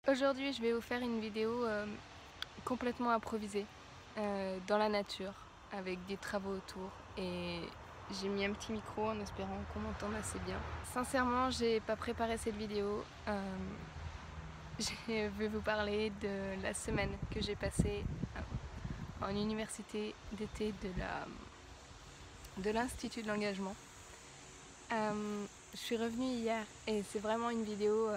Aujourd'hui, je vais vous faire une vidéo complètement improvisée, dans la nature, avec des travaux autour. Et j'ai mis un petit micro en espérant qu'on m'entende assez bien. Sincèrement, j'ai pas préparé cette vidéo. Je vais vous parler de la semaine que j'ai passée en université d'été de l'Institut de l'engagement. Je suis revenue hier et c'est vraiment une vidéo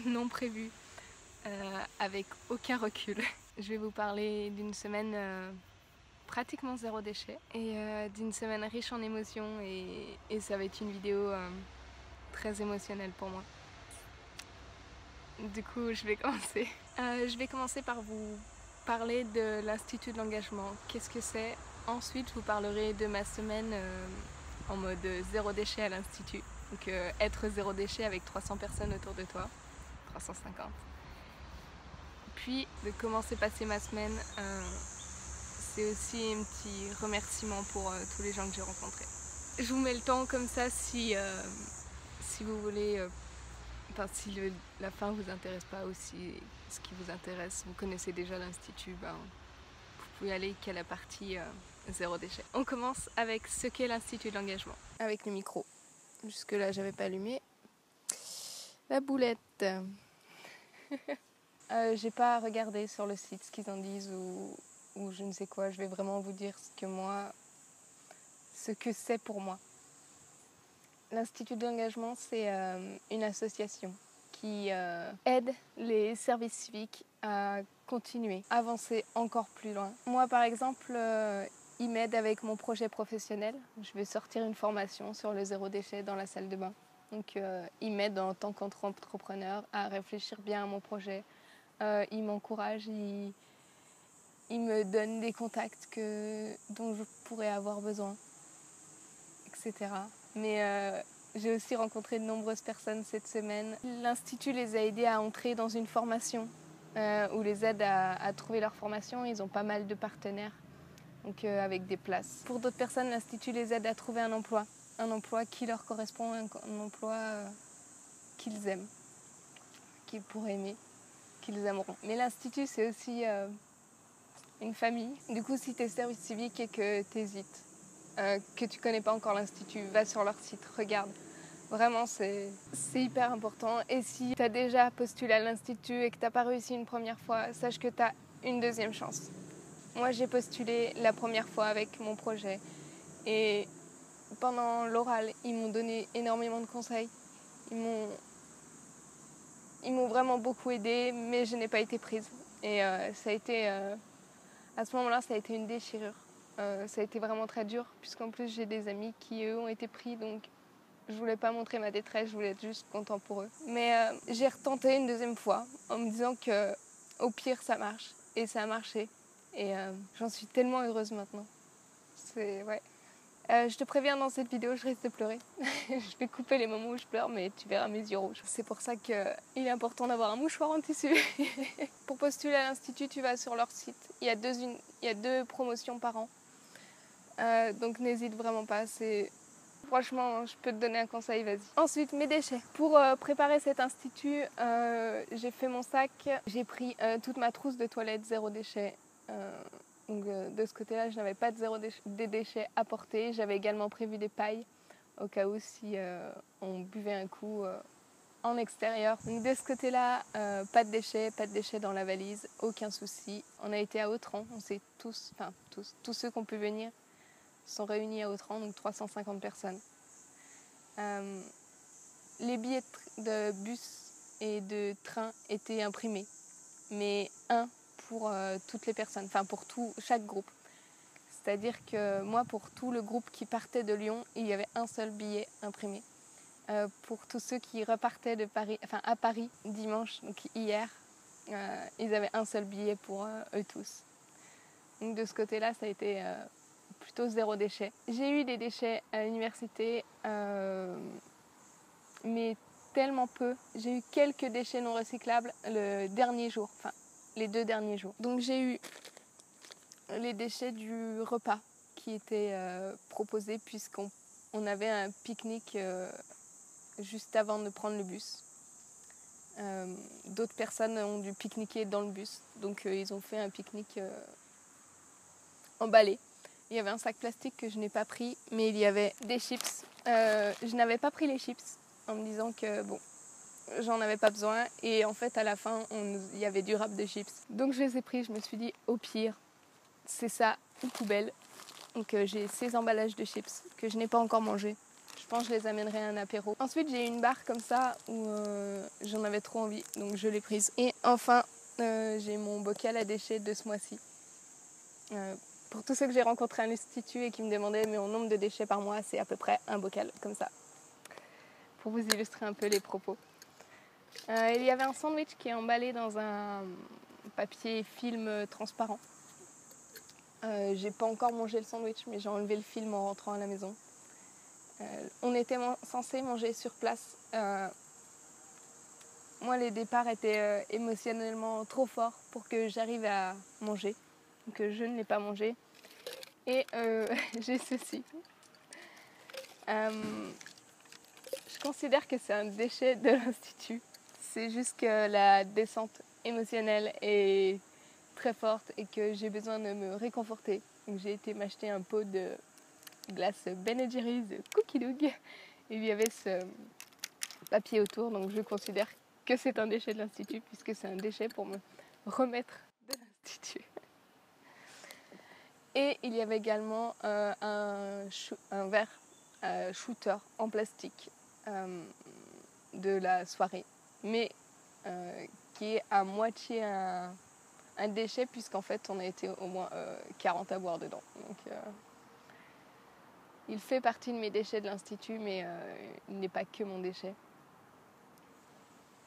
non prévue. Avec aucun recul. Je vais vous parler d'une semaine pratiquement zéro déchet et d'une semaine riche en émotions et ça va être une vidéo très émotionnelle pour moi. Du coup, je vais commencer. Je vais commencer par vous parler de l'Institut de l'engagement. Qu'est-ce que c'est? Ensuite, je vous parlerai de ma semaine en mode zéro déchet à l'Institut. Donc être zéro déchet avec 300 personnes autour de toi, 350. Puis de comment s'est passée ma semaine, c'est aussi un petit remerciement pour tous les gens que j'ai rencontrés. Je vous mets le temps comme ça si vous voulez, si la fin vous intéresse pas ou si ce qui vous intéresse, vous connaissez déjà l'Institut, vous pouvez aller qu'à la partie zéro déchet. On commence avec ce qu'est l'Institut de l'engagement, avec le micro. Jusque là j'avais pas allumé. La boulette. J'ai pas regardé sur le site ce qu'ils en disent ou je ne sais quoi. Je vais vraiment vous dire ce que c'est pour moi. L'Institut d'engagement, c'est une association qui aide les services civiques à continuer, avancer encore plus loin. Moi, par exemple, ils m'aident avec mon projet professionnel. Je vais sortir une formation sur le zéro déchet dans la salle de bain. Donc, ils m'aident en tant qu'entrepreneur à réfléchir bien à mon projet. Ils m'encouragent, ils me donnent des contacts dont je pourrais avoir besoin, etc. Mais j'ai aussi rencontré de nombreuses personnes cette semaine. L'Institut les a aidés à entrer dans une formation ou les aide à trouver leur formation. Ils ont pas mal de partenaires, donc avec des places. Pour d'autres personnes, l'Institut les aide à trouver un emploi qui leur correspond, un emploi qu'ils aiment, qu'ils pourraient aimer, qu'ils aimeront. Mais l'Institut, c'est aussi une famille. Du coup, si tu es service civique et que tu hésites, que tu connais pas encore l'Institut, va sur leur site, regarde. Vraiment, c'est hyper important. Et si tu as déjà postulé à l'Institut et que tu n'as pas réussi une première fois, sache que tu as une deuxième chance. Moi, j'ai postulé la première fois avec mon projet. Et pendant l'oral, ils m'ont donné énormément de conseils. Ils m'ont vraiment beaucoup aidée, mais je n'ai pas été prise. Et ça a été, à ce moment-là, ça a été une déchirure. Ça a été vraiment très dur, puisqu'en plus, j'ai des amis qui, eux, ont été pris. Donc, je voulais pas montrer ma détresse, je voulais être juste content pour eux. Mais j'ai retenté une deuxième fois en me disant que au pire ça marche. Et ça a marché. Et j'en suis tellement heureuse maintenant. Ouais. Je te préviens, dans cette vidéo, je risque de pleurer. Je vais couper les moments où je pleure, mais tu verras mes yeux rouges. C'est pour ça qu'il est important d'avoir un mouchoir en tissu. Pour postuler à l'Institut, tu vas sur leur site. Il y a deux promotions par an. Donc n'hésite vraiment pas. Franchement, je peux te donner un conseil, vas-y. Ensuite, mes déchets. Pour préparer cet institut, j'ai fait mon sac. J'ai pris toute ma trousse de toilette zéro déchet. Donc de ce côté-là, je n'avais pas des déchets à porter. J'avais également prévu des pailles au cas où si on buvait un coup en extérieur. Donc de ce côté-là, pas de déchets dans la valise, aucun souci. On a été à Autran, on sait tous ceux qui ont pu venir sont réunis à Autran, donc 350 personnes. Les billets de bus et de train étaient imprimés, mais un pour toutes les personnes, enfin pour chaque groupe. C'est-à-dire que moi, pour tout le groupe qui partait de Lyon, il y avait un seul billet imprimé. Pour tous ceux qui repartaient à Paris dimanche, donc hier, ils avaient un seul billet pour eux tous. Donc de ce côté-là, ça a été plutôt zéro déchet. J'ai eu des déchets à l'université, mais tellement peu. J'ai eu quelques déchets non recyclables les 2 derniers jours. Donc j'ai eu les déchets du repas qui étaient proposés puisqu'on avait un pique-nique juste avant de prendre le bus. D'autres personnes ont dû pique-niquer dans le bus. Donc ils ont fait un pique-nique emballé. Il y avait un sac plastique que je n'ai pas pris, mais il y avait des chips. Je n'avais pas pris les chips en me disant que bon, j'en avais pas besoin. Et en fait, à la fin, il y avait du rap de chips. Donc je les ai pris, je me suis dit, au pire, c'est ça, une poubelle. Donc j'ai ces emballages de chips que je n'ai pas encore mangés. Je pense que je les amènerai à un apéro. Ensuite, j'ai une barre comme ça où j'en avais trop envie, donc je l'ai prise. Et enfin, j'ai mon bocal à déchets de ce mois-ci. Pour tous ceux que j'ai rencontrés à l'institut et qui me demandaient mon nombre de déchets par mois, c'est à peu près un bocal comme ça. Pour vous illustrer un peu les propos. Il y avait un sandwich qui est emballé dans un papier film transparent. J'ai pas encore mangé le sandwich, mais j'ai enlevé le film en rentrant à la maison. On était censé manger sur place. Moi, les départs étaient émotionnellement trop forts pour que j'arrive à manger. Donc je ne l'ai pas mangé. Et j'ai ceci. Je considère que c'est un déchet de l'Institut. C'est juste que la descente émotionnelle est très forte et que j'ai besoin de me réconforter. Donc j'ai été m'acheter un pot de glace Ben & Jerry's Cookie Dough. Il y avait ce papier autour, donc je considère que c'est un déchet de l'Institut puisque c'est un déchet pour me remettre de l'Institut. Et il y avait également un verre shooter en plastique de la soirée, mais qui est à moitié un déchet puisqu'en fait on a été au moins 40 à boire dedans. Donc, il fait partie de mes déchets de l'Institut, mais il n'est pas que mon déchet.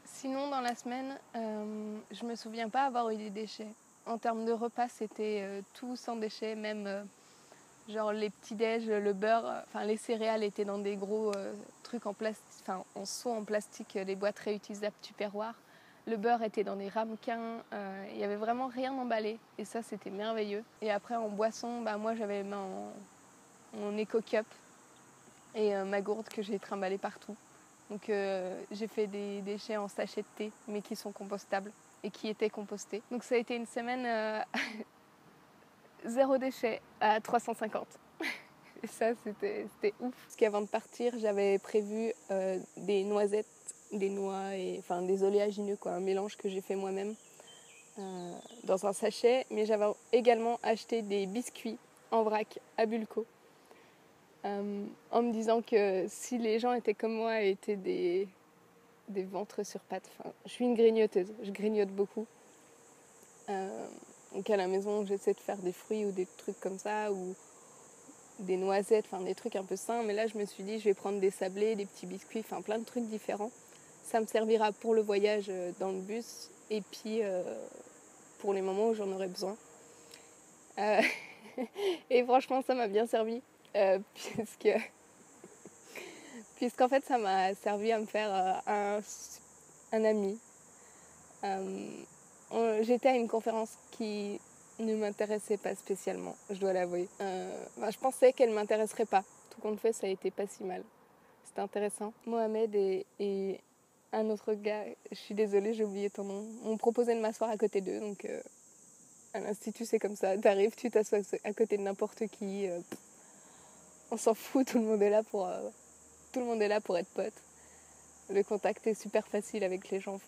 Sinon, dans la semaine, je me souviens pas avoir eu des déchets. En termes de repas, c'était tout sans déchets, même genre les petits-déj, le beurre, les céréales étaient dans des gros trucs en plastique, en seau en plastique, des boîtes réutilisables Tupperware. Le beurre était dans des ramequins, il y avait vraiment rien emballé et ça c'était merveilleux. Et après en boisson, moi j'avais mon Eco Cup et ma gourde que j'ai trimballée partout. Donc j'ai fait des déchets en sachet de thé, mais qui sont compostables et qui étaient compostés. Donc ça a été une semaine zéro déchet à 350. Et ça c'était ouf. Parce qu'avant de partir, j'avais prévu des noisettes, des noix, des oléagineux, un mélange que j'ai fait moi-même dans un sachet. Mais j'avais également acheté des biscuits en vrac à Bulco. En me disant que si les gens étaient comme moi et étaient des ventres sur pattes, je suis une grignoteuse, je grignote beaucoup. Donc à la maison, j'essaie de faire des fruits ou des trucs comme ça, ou des noisettes, des trucs un peu sains. Mais là, je me suis dit, je vais prendre des sablés, des petits biscuits, plein de trucs différents. Ça me servira pour le voyage dans le bus et puis pour les moments où j'en aurai besoin. Et franchement, ça m'a bien servi. Puisqu'en fait ça m'a servi à me faire un ami. J'étais à une conférence qui ne m'intéressait pas spécialement, je dois l'avouer. Je pensais qu'elle ne m'intéresserait pas. Tout compte fait, ça a été pas si mal. C'était intéressant. Mohamed et un autre gars, je suis désolée, j'ai oublié ton nom, m'ont proposé de m'asseoir à côté d'eux. Donc à l'Institut, c'est comme ça. T'arrives, tu t'assois à côté de n'importe qui. On s'en fout, tout le monde est là pour être pote. Le contact est super facile avec les gens.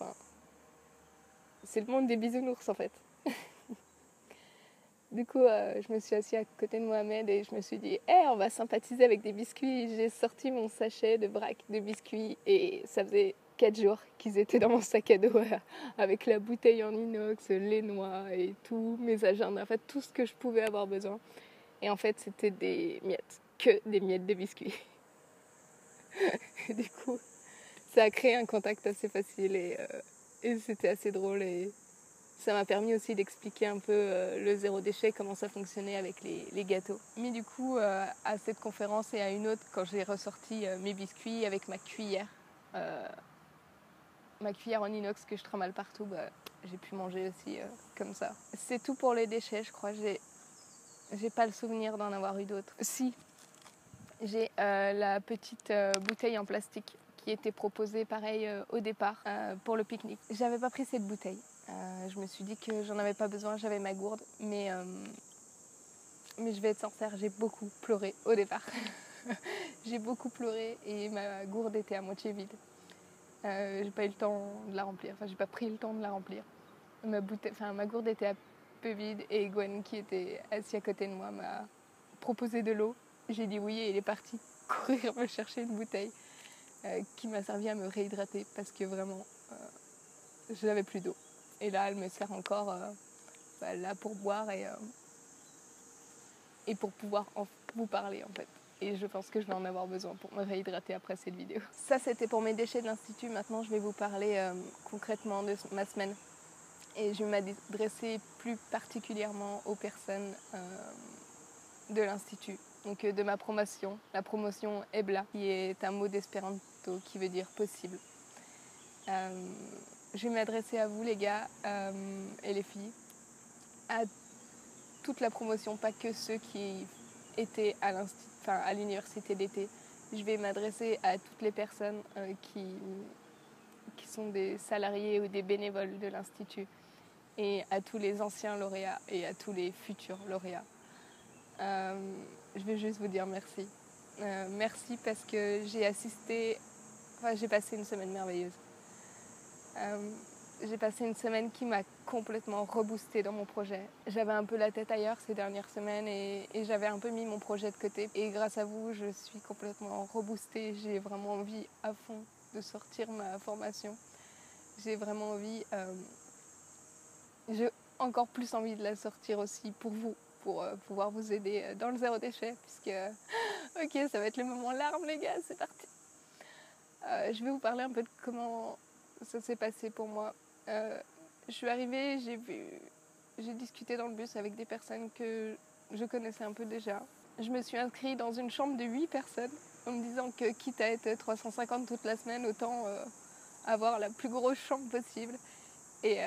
C'est le monde des bisounours en fait. Du coup, je me suis assise à côté de Mohamed et je me suis dit, on va sympathiser avec des biscuits. J'ai sorti mon sachet de vrac de biscuits et ça faisait 4 jours qu'ils étaient dans mon sac à dos avec la bouteille en inox, les noix et tous mes agendas, tout ce que je pouvais avoir besoin. Et en fait, c'était des miettes, que des miettes de biscuits. Du coup, ça a créé un contact assez facile et c'était assez drôle et ça m'a permis aussi d'expliquer un peu le zéro déchet, comment ça fonctionnait avec les gâteaux. Mais du coup, à cette conférence et à une autre, quand j'ai ressorti mes biscuits avec ma cuillère en inox que je trimballe partout, j'ai pu manger aussi comme ça. C'est tout pour les déchets, je crois. J'ai pas le souvenir d'en avoir eu d'autres. Si, j'ai la petite bouteille en plastique qui était proposée pareil au départ pour le pique-nique. J'avais pas pris cette bouteille. Je me suis dit que j'en avais pas besoin, j'avais ma gourde, mais je vais être sincère, j'ai beaucoup pleuré au départ. J'ai beaucoup pleuré et ma gourde était à moitié vide. J'ai pas eu le temps de la remplir, j'ai pas pris le temps de la remplir. Ma gourde était un peu vide et Gwen, qui était assis à côté de moi, m'a proposé de l'eau. J'ai dit oui et il est parti courir me chercher une bouteille qui m'a servi à me réhydrater parce que vraiment, je n'avais plus d'eau. Et là, elle me sert encore là pour boire et pour pouvoir vous parler en fait. Et je pense que je vais en avoir besoin pour me réhydrater après cette vidéo. Ça, c'était pour mes déchets de l'Institut. Maintenant, je vais vous parler concrètement de ma semaine. Et je vais m'adresser plus particulièrement aux personnes de l'Institut. Donc de ma promotion, la promotion EBLA, qui est un mot d'espéranto qui veut dire possible. Je vais m'adresser à vous les gars et les filles, à toute la promotion, pas que ceux qui étaient à l'université d'été. Je vais m'adresser à toutes les personnes qui sont des salariés ou des bénévoles de l'Institut et à tous les anciens lauréats et à tous les futurs lauréats. Je vais juste vous dire merci. Merci parce que j'ai passé une semaine merveilleuse. J'ai passé une semaine qui m'a complètement reboostée dans mon projet. J'avais un peu la tête ailleurs ces dernières semaines et j'avais un peu mis mon projet de côté. Et grâce à vous, je suis complètement reboostée. J'ai vraiment envie à fond de sortir ma formation. J'ai vraiment envie, j'ai encore plus envie de la sortir aussi pour vous, pour pouvoir vous aider dans le zéro déchet, puisque, ok, ça va être le moment larmes les gars, c'est parti. Je vais vous parler un peu de comment ça s'est passé pour moi. Je suis arrivée, j'ai discuté dans le bus avec des personnes que je connaissais un peu déjà. Je me suis inscrite dans une chambre de 8 personnes en me disant que quitte à être 350 toute la semaine, autant avoir la plus grosse chambre possible. Et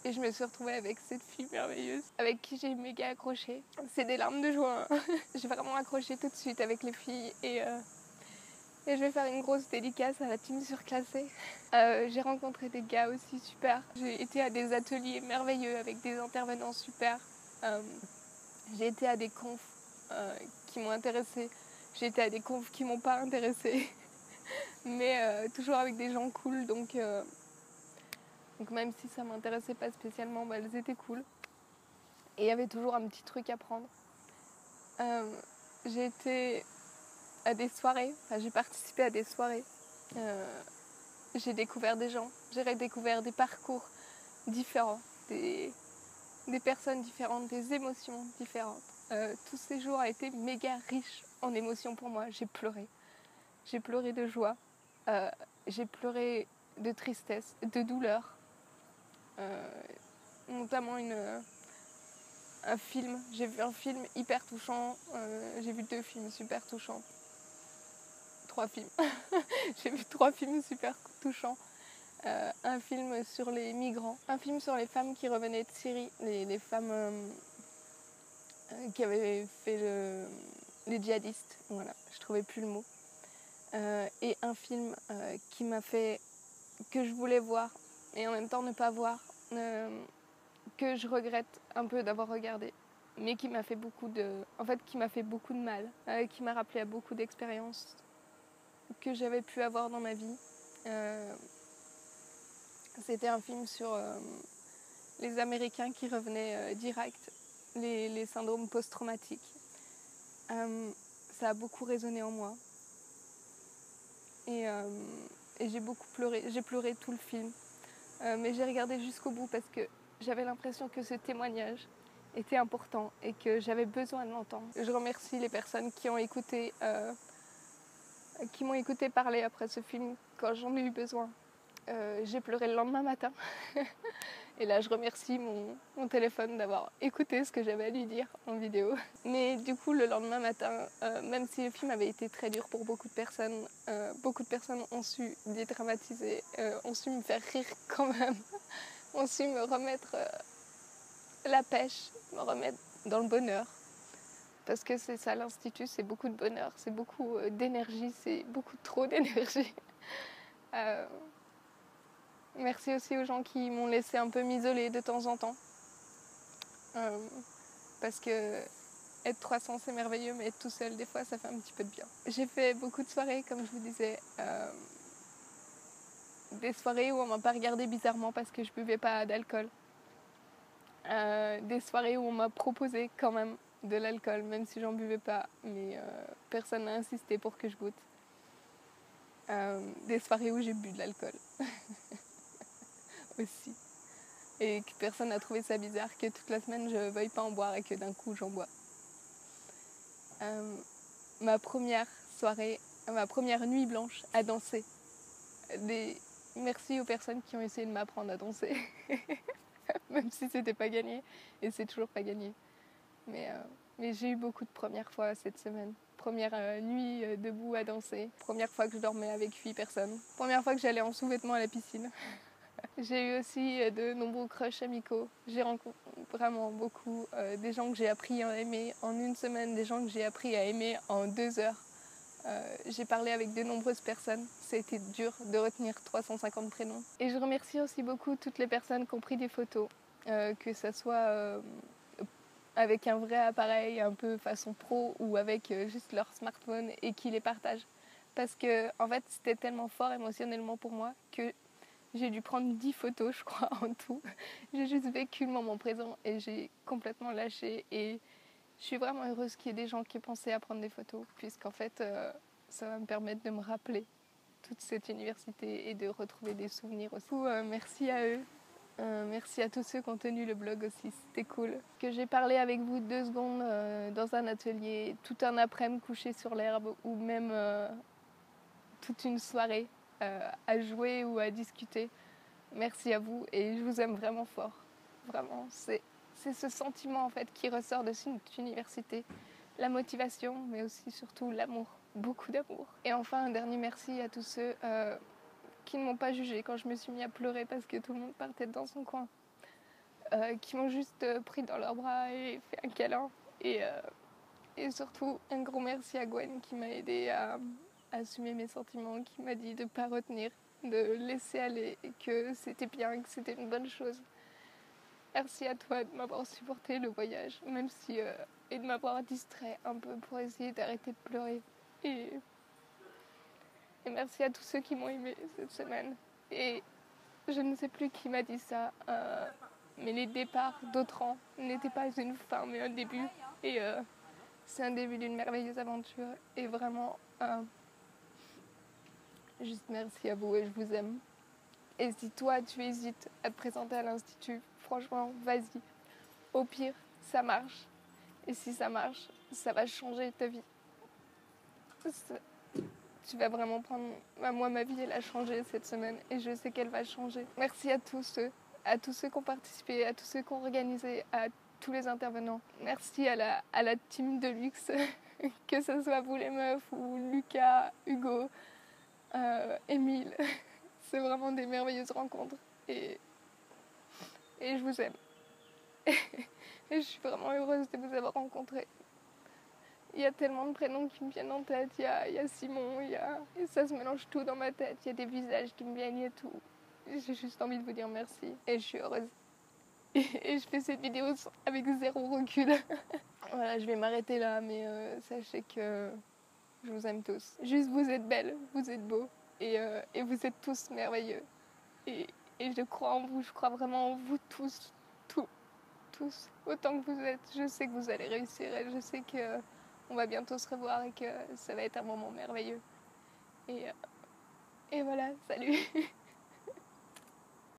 je me suis retrouvée avec cette fille merveilleuse avec qui j'ai méga accroché. C'est des larmes de joie. Hein. J'ai vraiment accroché tout de suite avec les filles et je vais faire une grosse dédicace à la team surclassée. J'ai rencontré des gars aussi super. J'ai été à des ateliers merveilleux avec des intervenants super. J'ai été à des confs qui m'ont intéressée. J'ai été à des confs qui m'ont pas intéressée. Mais toujours avec des gens cool. Donc même si ça m'intéressait pas spécialement, elles étaient cool. Et il y avait toujours un petit truc à prendre. J'ai été à des soirées, j'ai participé à des soirées. J'ai découvert des gens, j'ai redécouvert des parcours différents, des personnes différentes, des émotions différentes. Tout ces jours a été méga riche en émotions pour moi. J'ai pleuré. J'ai pleuré de joie. J'ai pleuré de tristesse, de douleur. Notamment un film. J'ai vu un film hyper touchant. J'ai vu 2 films super touchants. 3 films. J'ai vu 3 films super touchants. Un film sur les migrants, un film sur les femmes qui revenaient de Syrie, les femmes qui avaient fait les djihadistes. Voilà, je trouvais plus le mot. Et un film qui m'a fait, que je voulais voir et en même temps ne pas voir, que je regrette un peu d'avoir regardé, mais qui m'a fait beaucoup de mal, qui m'a rappelé à beaucoup d'expériences que j'avais pu avoir dans ma vie. C'était un film sur les Américains qui revenaient d'Irak, les syndromes post-traumatiques. Ça a beaucoup résonné en moi. Et j'ai beaucoup pleuré. J'ai pleuré tout le film. Mais j'ai regardé jusqu'au bout parce que j'avais l'impression que ce témoignage était important et que j'avais besoin de l'entendre. Je remercie les personnes qui m'ont écouté parler après ce film quand j'en ai eu besoin. J'ai pleuré le lendemain matin. Et là, je remercie mon téléphone d'avoir écouté ce que j'avais à lui dire en vidéo. Mais du coup, le lendemain matin, même si le film avait été très dur pour beaucoup de personnes ont su dédramatiser, ont su me faire rire quand même, ont su me remettre la pêche, me remettre dans le bonheur. Parce que c'est ça, l'Institut, c'est beaucoup de bonheur, c'est beaucoup d'énergie, c'est beaucoup trop d'énergie. Euh, merci aussi aux gens qui m'ont laissé un peu m'isoler de temps en temps. Parce que être 300 c'est merveilleux, mais être tout seul des fois ça fait un petit peu de bien. J'ai fait beaucoup de soirées, comme je vous disais. Des soirées où on m'a pas regardé bizarrement parce que je buvais pas d'alcool. Des soirées où on m'a proposé quand même de l'alcool, même si j'en buvais pas, mais personne n'a insisté pour que je goûte. Des soirées où j'ai bu de l'alcool aussi. Et que personne n'a trouvé ça bizarre que toute la semaine je veuille pas en boire et que d'un coup j'en bois. Ma première soirée, ma première nuit blanche à danser. Merci aux personnes qui ont essayé de m'apprendre à danser. Même si c'était pas gagné, et c'est toujours pas gagné. Mais j'ai eu beaucoup de premières fois cette semaine. Première nuit debout à danser. Première fois que je dormais avec 8 personnes. Première fois que j'allais en sous-vêtements à la piscine. J'ai eu aussi de nombreux crushs amicaux. J'ai rencontré vraiment beaucoup. Des gens que j'ai appris à aimer en une semaine, des gens que j'ai appris à aimer en 2 heures. J'ai parlé avec de nombreuses personnes. Ça a été dur de retenir 350 prénoms. Et je remercie aussi beaucoup toutes les personnes qui ont pris des photos. Que ce soit avec un vrai appareil, un peu façon pro, ou avec juste leur smartphone et qui les partagent. Parce que en fait, c'était tellement fort émotionnellement pour moi que j'ai dû prendre 10 photos, je crois, en tout. J'ai juste vécu le moment présent et j'ai complètement lâché. Et je suis vraiment heureuse qu'il y ait des gens qui aient pensé à prendre des photos, puisqu'en fait, ça va me permettre de me rappeler toute cette université et de retrouver des souvenirs aussi. Du coup, merci à eux. Merci à tous ceux qui ont tenu le blog aussi, c'était cool. Que j'ai parlé avec vous 2 secondes dans un atelier, tout un après-midi couché sur l'herbe, ou même toute une soirée à jouer ou à discuter. Merci à vous et je vous aime vraiment fort. Vraiment, c'est ce sentiment en fait qui ressort de cette université. La motivation, mais aussi surtout l'amour. Beaucoup d'amour. Et enfin, un dernier merci à tous ceux qui ne m'ont pas jugée quand je me suis mis à pleurer parce que tout le monde partait dans son coin. Qui m'ont juste pris dans leurs bras et fait un câlin. Et surtout, un gros merci à Gwen qui m'a aidé à assumer mes sentiments, qui m'a dit de ne pas retenir, de laisser aller et que c'était bien, que c'était une bonne chose. Merci à toi de m'avoir supporté le voyage, même si et de m'avoir distrait un peu pour essayer d'arrêter de pleurer. Et merci à tous ceux qui m'ont aimé cette semaine. Et je ne sais plus qui m'a dit ça, mais les départs d'Autran n'étaient pas une fin, mais un début. Et c'est un début d'une merveilleuse aventure. Et vraiment, juste merci à vous et je vous aime. Et si toi, tu hésites à te présenter à l'Institut, franchement, vas-y. Au pire, ça marche. Et si ça marche, ça va changer ta vie. Tu vas vraiment prendre... Moi, ma vie, elle a changé cette semaine et je sais qu'elle va changer. Merci à tous ceux qui ont participé, à tous ceux qui ont organisé, à tous les intervenants. Merci à la team de luxe, que ce soit vous les meufs ou Lucas, Hugo, Émile. C'est vraiment des merveilleuses rencontres et je vous aime. Et je suis vraiment heureuse de vous avoir rencontrés. Il y a tellement de prénoms qui me viennent en tête. Il y a Simon, et ça se mélange tout dans ma tête. Il y a des visages qui me viennent et tout. J'ai juste envie de vous dire merci. Et je suis heureuse. Et je fais cette vidéo avec 0 recul. Voilà, je vais m'arrêter là, mais sachez que je vous aime tous. Juste, vous êtes belles, vous êtes beaux. Et vous êtes tous merveilleux. Et je crois en vous, je crois vraiment en vous tous. Tous. Autant que vous êtes. Je sais que vous allez réussir et je sais que on va bientôt se revoir et que ça va être un moment merveilleux. Et voilà, salut.